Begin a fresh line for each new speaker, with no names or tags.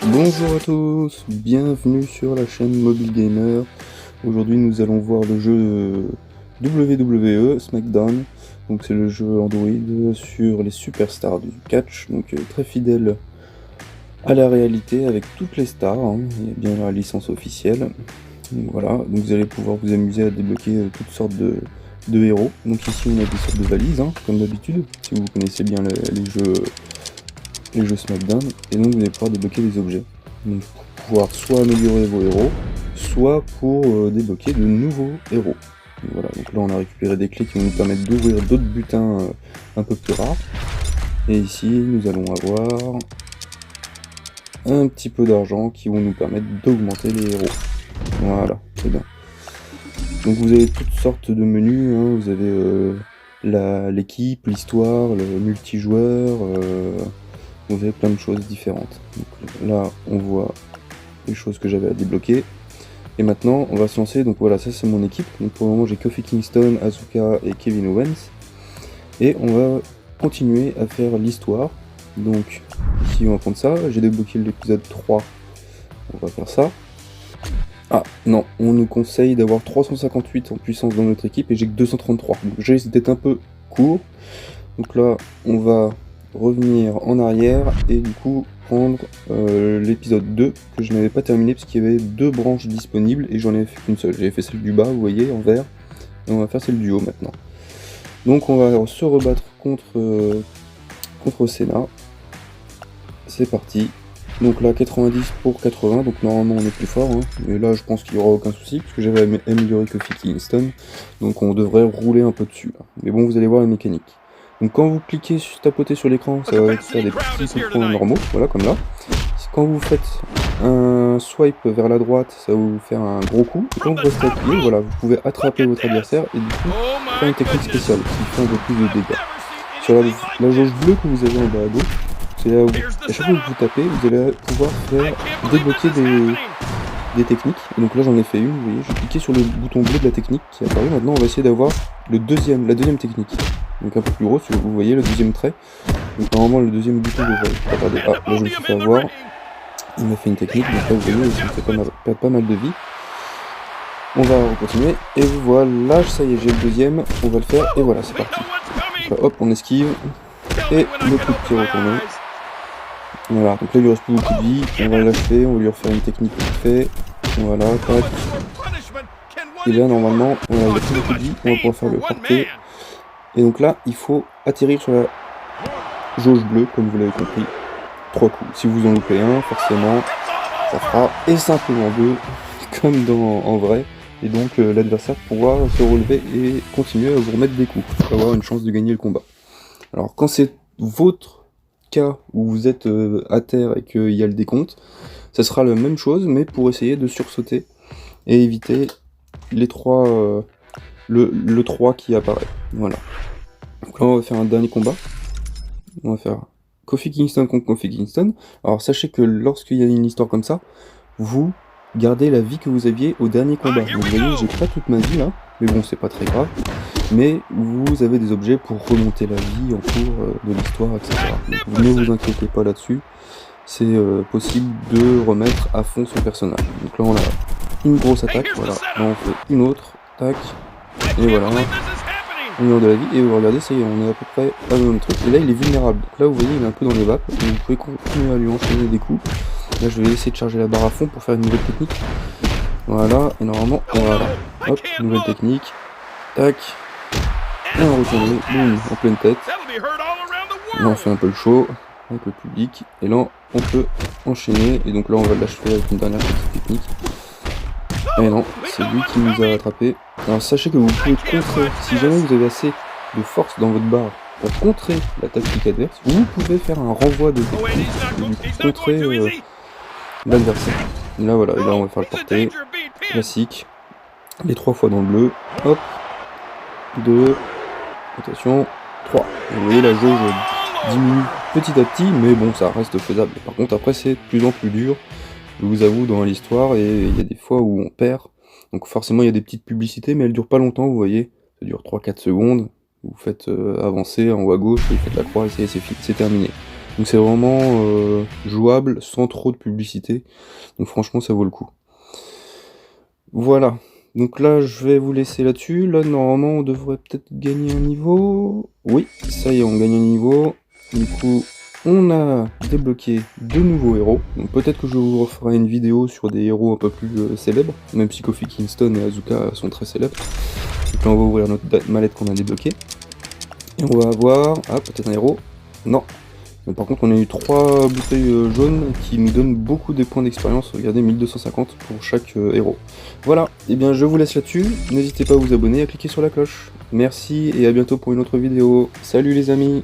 Bonjour à tous, bienvenue sur la chaîne Mobile Gamer. Aujourd'hui nous allons voir le jeu WWE SmackDown. Donc c'est le jeu Android sur les superstars du catch, donc très fidèle à la réalité avec toutes les stars, hein. Il y a bien la licence officielle. Donc voilà, donc vous allez pouvoir vous amuser à débloquer toutes sortes de héros. Donc ici on a des sortes de valises, hein, comme d'habitude, si vous connaissez bien les jeux SmackDown, et donc vous allez pouvoir débloquer des objets. Donc pour pouvoir soit améliorer vos héros, soit pour débloquer de nouveaux héros. Donc voilà, donc là on a récupéré des clés qui vont nous permettre d'ouvrir d'autres butins un peu plus rares. Et ici nous allons avoir un petit peu d'argent qui vont nous permettre d'augmenter les héros. Voilà, très bien. Donc vous avez toutes sortes de menus, hein. Vous avez l'équipe, l'histoire, le multijoueur, vous avez plein de choses différentes. Donc là on voit les choses que j'avais à débloquer. Et maintenant on va se lancer, donc voilà, ça c'est mon équipe. Donc pour le moment j'ai Kofi Kingston, Asuka et Kevin Owens. Et on va continuer à faire l'histoire. Donc ici on va prendre ça, j'ai débloqué l'épisode 3, on va faire ça. Ah non, on nous conseille d'avoir 358 en puissance dans notre équipe et j'ai que 233. Donc j'ai d'être un peu court. Donc là on va revenir en arrière et du coup prendre l'épisode 2 que je n'avais pas terminé parce qu'il y avait deux branches disponibles et j'en ai fait qu'une seule. J'avais fait celle du bas, vous voyez, en vert, et on va faire celle du haut maintenant. Donc on va se rebattre contre Cena. C'est parti. Donc là 90 pour 80, donc normalement on est plus fort, hein. Mais là je pense qu'il n'y aura aucun souci parce que j'avais amélioré Kofi Kingston, donc on devrait rouler un peu dessus là. Mais bon, vous allez voir la mécanique. Donc quand vous cliquez, tapoter sur l'écran, ça va faire des petits coups de poing normaux, voilà, comme là. Quand vous faites un swipe vers la droite, ça va vous faire un gros coup. Et quand vous restez appuyé, voilà, vous pouvez attraper votre adversaire et du coup faire une technique spéciale qui fait un peu plus de dégâts. Sur la jauge bleue que vous avez en bas à gauche, c'est là où, à chaque fois que vous tapez, vous allez pouvoir faire débloquer des techniques. Et donc là j'en ai fait une, vous voyez, j'ai cliqué sur le bouton bleu de la technique qui est apparu. Maintenant on va essayer d'avoir la deuxième technique. Donc un peu plus gros, si vous voyez le deuxième trait. Donc normalement le deuxième bouton devrait... Regardez, ah là je me suis fait avoir. Il m'a fait une technique, donc là vous voyez, ça me fait perdre pas mal de vie. On va continuer, et voilà, ça y est, j'ai le deuxième, on va le faire, et voilà, c'est parti. Donc là, hop, on esquive, et le coup de pied retourné. Voilà, donc là il lui reste plus beaucoup de vie, on va l'achever, on va lui refaire une technique vite fait. Voilà, tac. Et là normalement, il a plus beaucoup de vie, on va pouvoir faire le porter. Et donc là, il faut atterrir sur la jauge bleue, comme vous l'avez compris. 3 coups. Si vous en loupez un, forcément, ça fera et simplement 2, comme en vrai. Et donc l'adversaire pourra se relever et continuer à vous remettre des coups, pour avoir une chance de gagner le combat. Alors quand c'est votre cas où vous êtes à terre et qu'il y a le décompte, ça sera la même chose, mais pour essayer de sursauter et éviter les 3, le 3 qui apparaît. Voilà. Donc là on va faire un dernier combat. On va faire Kofi Kingston contre Kofi Kingston. Alors sachez que lorsqu'il y a une histoire comme ça, vous gardez la vie que vous aviez au dernier combat. Donc, vous voyez, j'ai pas toute ma vie là, mais bon, c'est pas très grave. Mais vous avez des objets pour remonter la vie en cours de l'histoire, etc. Donc, ne vous inquiétez pas là-dessus. C'est possible de remettre à fond son personnage. Donc là, on a une grosse attaque, voilà. Là, on fait une autre, tac, et voilà. On est de la vie, et regardez, ça y est, on est à peu près à le même truc. Et là, il est vulnérable. Donc là, vous voyez, il est un peu dans les vapes. Et vous pouvez continuer à lui enchaîner des coups. Là, je vais essayer de charger la barre à fond pour faire une nouvelle technique. Voilà, et normalement, voilà. Hop, nouvelle technique. Tac. Et on retourne, boum, en pleine tête. Là, on fait un peu le show avec le public. Et là, on peut enchaîner. Et donc là, on va l'achever avec une dernière petite technique. Et non, c'est lui qui nous a rattrapé. Alors sachez que vous pouvez contrer, si jamais vous avez assez de force dans votre barre pour contrer la tactique adverse, vous pouvez faire un renvoi de technique et du coup contrer l'adversaire. Là voilà, et là on va faire le porter, classique, les 3 fois dans le bleu, hop, 2, attention, 3. Et vous voyez la jauge diminue petit à petit, mais bon ça reste faisable. Par contre après c'est de plus en plus dur. Je vous avoue, dans l'histoire, et il y a des fois où on perd. Donc forcément, il y a des petites publicités, mais elles durent pas longtemps, vous voyez. Ça dure 3-4 secondes. vous faites avancer en haut à gauche, vous faites la croix, et c'est terminé. Donc c'est vraiment jouable sans trop de publicité, donc franchement ça vaut le coup. Voilà, donc là je vais vous laisser là-dessus. Là normalement on devrait peut-être gagner un niveau. Oui, ça y est, on gagne un niveau. Du coup on a débloqué 2 nouveaux héros, donc peut-être que je vous referai une vidéo sur des héros un peu plus célèbres, même si Kofi Kingston et Asuka sont très célèbres. Donc là on va ouvrir notre mallette qu'on a débloquée, et on va avoir, ah peut-être un héros, non. Mais par contre on a eu 3 bouteilles jaunes qui nous donnent beaucoup de points d'expérience, regardez 1250 pour chaque héros. Voilà, et bien je vous laisse là-dessus, n'hésitez pas à vous abonner, à cliquer sur la cloche. Merci et à bientôt pour une autre vidéo. Salut les amis!